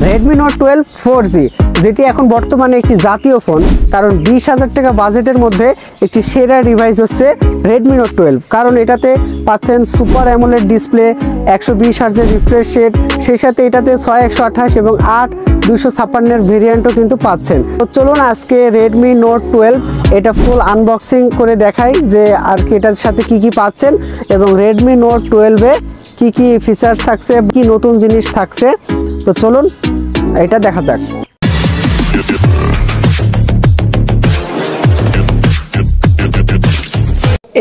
Redmi Note 12 4G, যেটি এখন বর্তমানে একটি জাতীয় ফোন, কারণ 20,000 টাকা বাজেটের মধ্যে একটি সেরা ডিভাইস হচ্ছে Redmi Note 12। কারণ এটাতে পাচ্ছেন সুপার অ্যামোলেড ডিসপ্লে, 120 হার্জের রিফ্রেশ রেট, সেই সাথে এটাতে 6/128 এবং 8/256 ভেরিয়েন্টও কিন্তু পাচ্ছেন। তো চলুন আজকে Redmi Note 12 এটা ফুল আনবক্সিং করে দেখাই যে আর কি এটার সাথে কি কি পাচ্ছেন এবং Redmi Note 12 এ কি কি ফিচার্স থাকছে, কি নতুন জিনিস থাকছে। তো চলুন এটা দেখা যাক।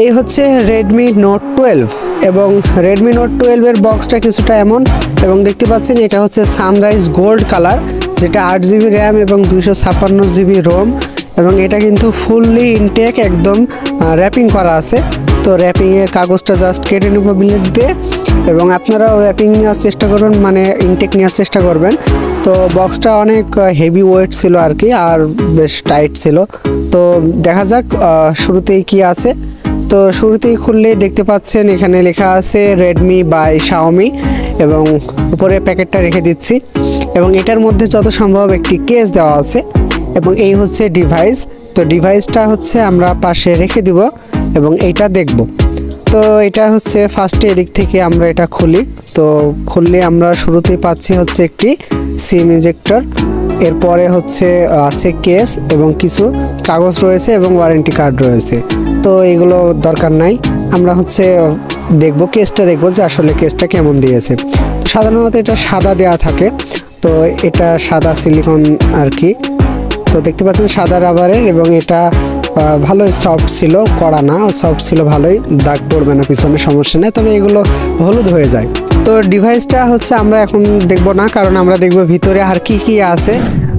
এই হচ্ছে Redmi Note 12 এবং Redmi Note 12 এর বক্সটা কিছুটা এমন, এবং দেখতে পাচ্ছেন এটা হচ্ছে সানরাইজ গোল্ড কালার, যেটা 8GB র্যাম এবং 256GB রোম, এবং এটা কিন্তু ফুললি ইনটেক একদম র্যাপিং করা আছে। তো র্যাপিংয়ের কাগজটা জাস্ট কেটে নেব ব্লেড দিয়ে, এবং আপনারাও র্যাপিং নেওয়ার চেষ্টা করবেন, মানে ইনটেক নেওয়ার চেষ্টা করবেন। তো বক্সটা অনেক হেভি ওয়েট ছিল আর কি, আর বেশ টাইট ছিল। তো দেখা যাক শুরুতেই কি আছে। তো শুরুতেই খুললেই দেখতে পাচ্ছেন এখানে লেখা আছে Redmi বাই xiaomi, এবং উপরে প্যাকেটটা রেখে দিচ্ছি, এবং এটার মধ্যে যত সম্ভব একটি কেস দেওয়া আছে, এবং এই হচ্ছে ডিভাইস। তো ডিভাইসটা হচ্ছে আমরা পাশে রেখে দিব এবং এইটা দেখব। তো এটা হচ্ছে ফার্স্টে এদিক থেকে আমরা এটা খুলি। তো খুললে আমরা শুরুতেই পাচ্ছি হচ্ছে একটি সিম ইনজেক্টর, এরপরে হচ্ছে আছে কেস এবং কিছু কাগজ রয়েছে এবং ওয়ারেন্টি কার্ড রয়েছে। তো এগুলো দরকার নাই, আমরা হচ্ছে দেখব কেসটা, দেখব যে আসলে কেসটা কেমন দিয়েছে। সাধারণত এটা সাদা দেওয়া থাকে, তো এটা সাদা সিলিকন আর কি। তো দেখতে পাচ্ছেন সাদা রাবারের, এবং এটা ভালোই সফট ছিল, কড়া না, সফট ছিল, ভালোই, দাগ পড়বে না পিছনে, সমস্যা নেই। তবে এগুলো হলুদ হয়ে যায়। তো ডিভাইসটা হচ্ছে আমরা এখন দেখব না, কারণ আমরা দেখব ভিতরে আর কি কি আছে।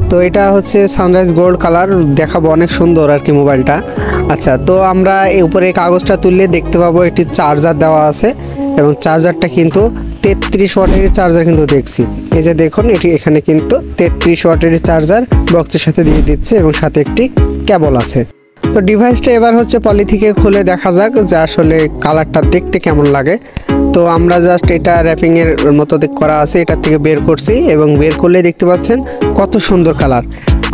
তো এটা হচ্ছে সানরাইজ গোল্ড কালার, দেখাবো, অনেক সুন্দর আর কি মোবাইলটা। আচ্ছা, তো আমরা উপরে কাগজটা তুললে দেখতে পাবো একটি চার্জার দেওয়া আছে, এবং চার্জারটা কিন্তু 33 ওয়াটের চার্জার কিন্তু দেখছি। এই যে দেখুন, এটি এখানে কিন্তু 33 ওয়াটের চার্জার বক্সের সাথে দিয়ে দিচ্ছে, এবং সাথে একটি কেবল আছে। তো ডিভাইসটা এবার হচ্ছে পলি থেকে খুলে দেখা যাক যে আসলে কালারটা দেখতে কেমন লাগে। তো আমরা জাস্ট এটা র্যাপিংয়ের মতো করা আছে, এটার থেকে বের করছি, এবং বের করলে দেখতে পাচ্ছেন কত সুন্দর কালার।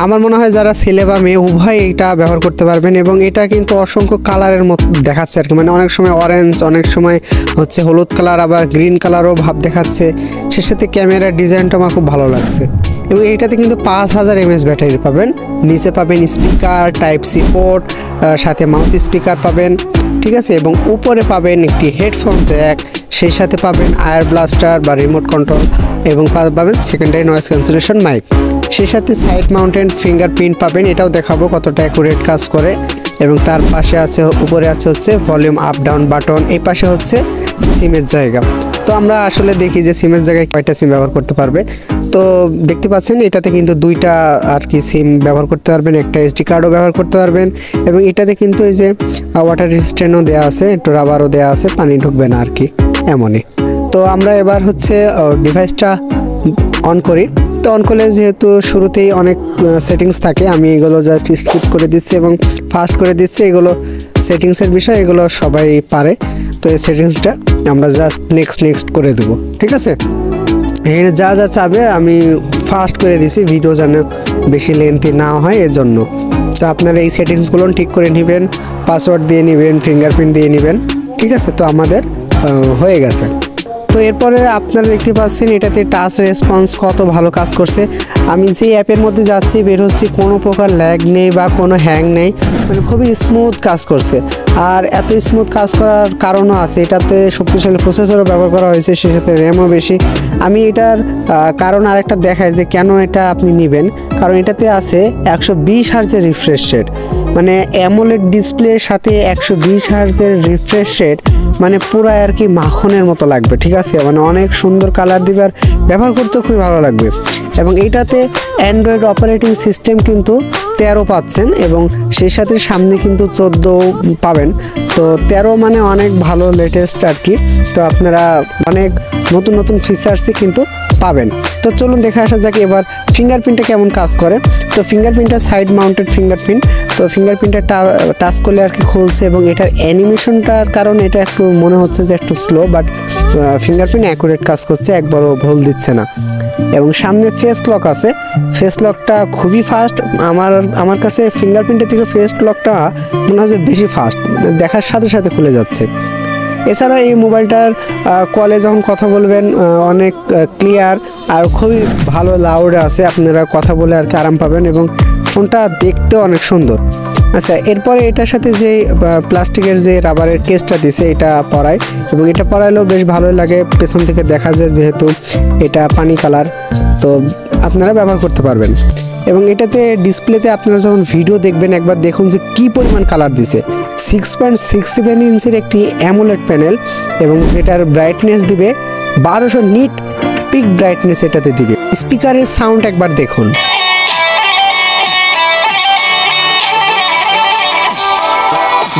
আমার মনে হয় যারা ছেলে বা মেয়ে উভয় এটা ব্যবহার করতে পারবেন, এবং এটা কিন্তু অসংখ্য কালারের মতো দেখাচ্ছে আর কি, মানে অনেক সময় অরেঞ্জ, অনেক সময় হচ্ছে হলুদ কালার, আবার গ্রিন কালারও ভাব দেখাচ্ছে। সে সাথে ক্যামেরার ডিজাইনটা আমার খুব ভালো লাগছে, এবং এইটাতে কিন্তু 5000 mAh ব্যাটারি পাবেন। নিচে পাবেন স্পিকার, টাইপ সি পোর্ট, সাথে মাউথ স্পিকার পাবেন, ঠিক আছে, এবং উপরে পাবেন একটি হেডফোন জ্যাক, সেই সাথে পাবেন আয়ার ব্লাস্টার বা রিমোট কন্ট্রোল, এবং পাবেন সেকেন্ডারি নয়েজ ক্যান্সেলেশন মাইক, সেই সাথে সাইড মাউন্টেড ফিঙ্গারপ্রিন্ট পাবেন। এটাও দেখাবো কতটা অ্যাকুরেট কাজ করে। এবং তার পাশে আছে, উপরে আছে হচ্ছে ভলিউম আপ ডাউন বাটন, এই পাশে হচ্ছে সিমের জায়গা। তো আমরা আসলে দেখি যে সিমের জায়গায় কয়টা সিম ব্যবহার করতে পারবে। তো দেখতে পাচ্ছেন এটাতে কিন্তু দুইটা আর কি সিম ব্যবহার করতে পারবেন, একটা এসডি কার্ডও ব্যবহার করতে পারবেন, এবং এটাতে কিন্তু এই যে ওয়াটার রেজিস্ট্যান্টও দেওয়া আছে, একটু রাবারও দেওয়া আছে, পানি ঢুকবে না আর কি, এমনই। তো আমরা এবার হচ্ছে ডিভাইসটা অন করি। তো অন করলে যেহেতু শুরুতেই অনেক সেটিংস থাকে, আমি এগুলো জাস্ট স্কিপ করে দিচ্ছি এবং ফাস্ট করে দিচ্ছি। এগুলো সেটিংসের বিষয়, এগুলো সবাই পারে। তো এই সেটিংসটা আমরা জাস্ট নেক্সট করে দেবো, ঠিক আছে। এখানে যা যা চাবে আমি ফাস্ট করে দিছি, ভিডিও যেন বেশি লেন্থি না হয় এজন্য। তো আপনারা এই সেটিংসগুলো ঠিক করে নেবেন, পাসওয়ার্ড দিয়ে নেবেন, ফিঙ্গারপ্রিন্ট দিয়ে নেবেন, ঠিক আছে। তো আমাদের হয়ে গেছে। তো এরপরে আপনারা দেখতে পাচ্ছেন এটাতে টাচ রেসপন্স কত ভালো কাজ করছে। আমি যে অ্যাপের মধ্যে যাচ্ছি, বের হচ্ছি, কোনো প্রকার ল্যাগ নেই বা কোনো হ্যাং নেই, মানে খুবই স্মুথ কাজ করছে। আর এত স্মুথ কাজ করার কারণও আছে, এটাতে শক্তিশালী প্রসেসরও ব্যবহার করা হয়েছে, সে সাথে র্যামও বেশি। আমি এটার কারণ আরেকটা দেখাই যে কেন এটা আপনি নেবেন, কারণ এটাতে আছে 120 হার্জের রিফ্রেশ রেট, মানে অ্যামোলেড ডিসপ্লের সাথে 120 হার্জের রিফ্রেশ রেট, মানে পুরো আর কি মাখনের মতো লাগবে, ঠিক আছে। মানে অনেক সুন্দর কালার দিবে, আর ব্যবহার করতে খুবই ভালো লাগবে। এবং এইটাতে অ্যান্ড্রয়েড অপারেটিং সিস্টেম কিন্তু 13 পাচ্ছেন, এবং সেই সাথে সামনে কিন্তু 14 পাবেন। তো 13 মানে অনেক ভালো, লেটেস্ট আর কি। তো আপনারা অনেক নতুন ফিচার্সই কিন্তু পাবেন। তো চলুন দেখে আসা যাক এবার ফিঙ্গারপ্রিন্টটা কেমন কাজ করে। তো ফিঙ্গারপ্রিন্টটা সাইড মাউন্টেড ফিঙ্গারপ্রিন্ট, তো ফিঙ্গারপ্রিন্টটা টাচ করলে আর কি খুলছে, এবং এটার অ্যানিমেশনটার কারণে এটা একটু মনে হচ্ছে যে একটু স্লো, বাট ফিঙ্গারপ্রিন্ট অ্যাকুরেট কাজ করছে, একবারও ভুল দিচ্ছে না। এবং সামনে ফেস লক আছে, ফেস লকটা খুবই ফাস্ট। আমার কাছে ফিঙ্গারপ্রিন্টের থেকে ফেস লকটা মনে হয় যে বেশি ফাস্ট, দেখার সাথে সাথে খুলে যাচ্ছে। এছাড়া এই মোবাইলটার কলে যখন কথা বলবেন অনেক ক্লিয়ার আর খুবই ভালো লাউড আছে, আপনারা কথা বলে আর কি আরাম পাবেন এবং ফোনটা দেখতে অনেক সুন্দর। আচ্ছা, এরপরে এটার সাথে যে প্লাস্টিকের যে রাবারের কেসটা দিছে এটা পরায়, এবং এটা পরাইলেও বেশ ভালোই লাগে, পেছন থেকে দেখা যায় যেহেতু এটা পানি কালার, তো আপনারা ব্যবহার করতে পারবেন। এবং এটাতে ডিসপ্লেতে আপনারা যখন ভিডিও দেখবেন একবার দেখুন যে কি পরিমাণ কালার দিছে। 6.67 ইঞ্চির একটি অ্যামোলেড প্যানেল, এবং যেটার ব্রাইটনেস দিবে 1200 নিট পিক ব্রাইটনেস এটাতে দিবে। স্পিকারের সাউন্ড একবার দেখুন।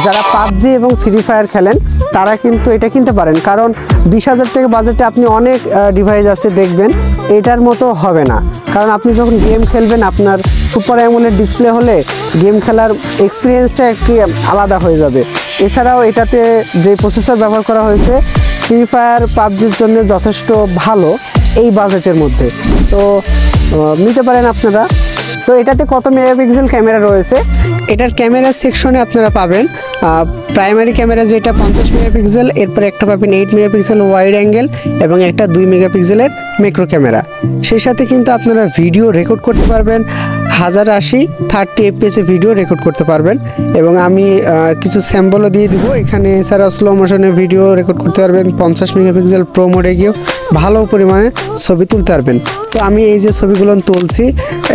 যারা পাবজি এবং ফ্রি ফায়ার খেলেন তারা কিন্তু এটা কিনতে পারেন, কারণ 20,000 টাকা বাজেটে আপনি অনেক ডিভাইস আছে দেখবেন, এটার মতো হবে না। কারণ আপনি যখন গেম খেলবেন আপনার সুপার অ্যামোলেড ডিসপ্লে হলে গেম খেলার এক্সপিরিয়েন্সটা একটু আলাদা হয়ে যাবে। এছাড়াও এটাতে যে প্রসেসর ব্যবহার করা হয়েছে ফ্রি ফায়ার পাবজির জন্য যথেষ্ট ভালো এই বাজেটের মধ্যে, তো নিতে পারেন আপনারা। তো এটাতে কত মেগাপিক্সেল ক্যামেরা রয়েছে, এটার ক্যামেরা সেকশনে আপনারা পাবেন প্রাইমারি ক্যামেরা যেটা 50 মেগাপিক্সেল, এরপর একটা পাবেন 8 মেগাপিক্সেল ওয়াইড অ্যাঙ্গেল এবং একটা 2 মেগাপিক্সেলের ম্যাক্রো ক্যামেরা। সেই সাথে কিন্তু আপনারা ভিডিও রেকর্ড করতে পারবেন 1080 30 fps এ ভিডিও রেকর্ড করতে পারবেন। এবং আমি কিছু স্যাম্পলও দিয়ে দিব এখানে। এছাড়া স্লো মোশনে ভিডিও রেকর্ড করতে পারবেন, 50 মেগাপিক্সেল প্রো মোডে গিয়েও ভালো পরিমাণে ছবি তুলতে পারবেন। তো আমি এই যে ছবিগুলো তুলছি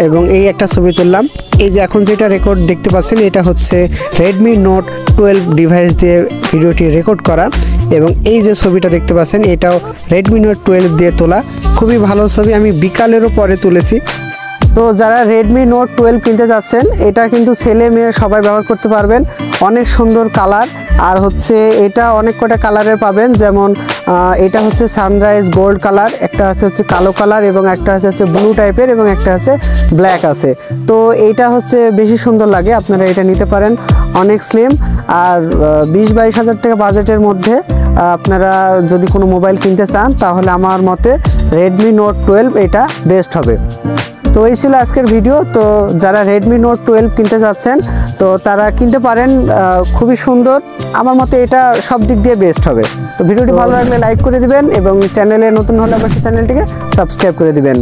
এবং এই একটা ছবি তুললাম। এই যে এখন যেটা রেকর্ড দেখতে পাচ্ছেন এটা হচ্ছে Redmi Note 12 ডিভাইস দিয়ে ভিডিওটি রেকর্ড করা, এবং এই যে ছবিটা দেখতে পাচ্ছেন এটাও Redmi Note 12 দিয়ে তোলা, খুবই ভালো ছবি। আমি বিকালেরও পরে তুলেছি। তো যারা Redmi Note 12 কিনতে যাচ্ছেন এটা কিন্তু ছেলে মেয়ে সবাই ব্যবহার করতে পারবেন, অনেক সুন্দর কালার। আর হচ্ছে এটা অনেক কটা কালারের পাবেন, যেমন এটা হচ্ছে সানরাইজ গোল্ড কালার, একটা হচ্ছে কালো কালার, এবং একটা হচ্ছে ব্লু টাইপের, এবং একটা হচ্ছে ব্ল্যাক আছে। তো এইটা হচ্ছে বেশি সুন্দর লাগে, আপনারা এটা নিতে পারেন, অনেক স্লিম। আর 20-22 হাজার টাকা বাজেটের মধ্যে আপনারা যদি কোনো মোবাইল কিনতে চান তাহলে আমার মতে Redmi Note 12 এটা বেস্ট হবে। তো এই ছিল আজকের ভিডিও। তো যারা Redmi Note 12 কিনতে যাচ্ছেন তো তারা কিনতে পারেন, খুবই সুন্দর, আমার মতে এটা সব দিক দিয়ে বেস্ট হবে। তো ভিডিওটি ভালো লাগলে লাইক করে দিবেন এবং চ্যানেলে নতুন হলে অবশ্যই চ্যানেলটিকে সাবস্ক্রাইব করে দিবেন।